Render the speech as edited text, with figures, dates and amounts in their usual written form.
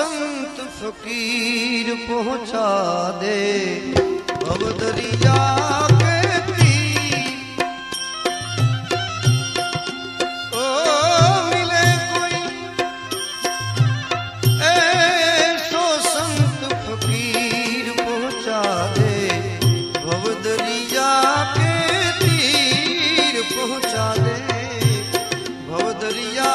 संत फकीर पहुंचा दे भवदरिया के तीर। ओ मिले कोई ऐसो संत फकीर पहुंचा दे भवदरिया के तीर पहुंचा दे भवदरिया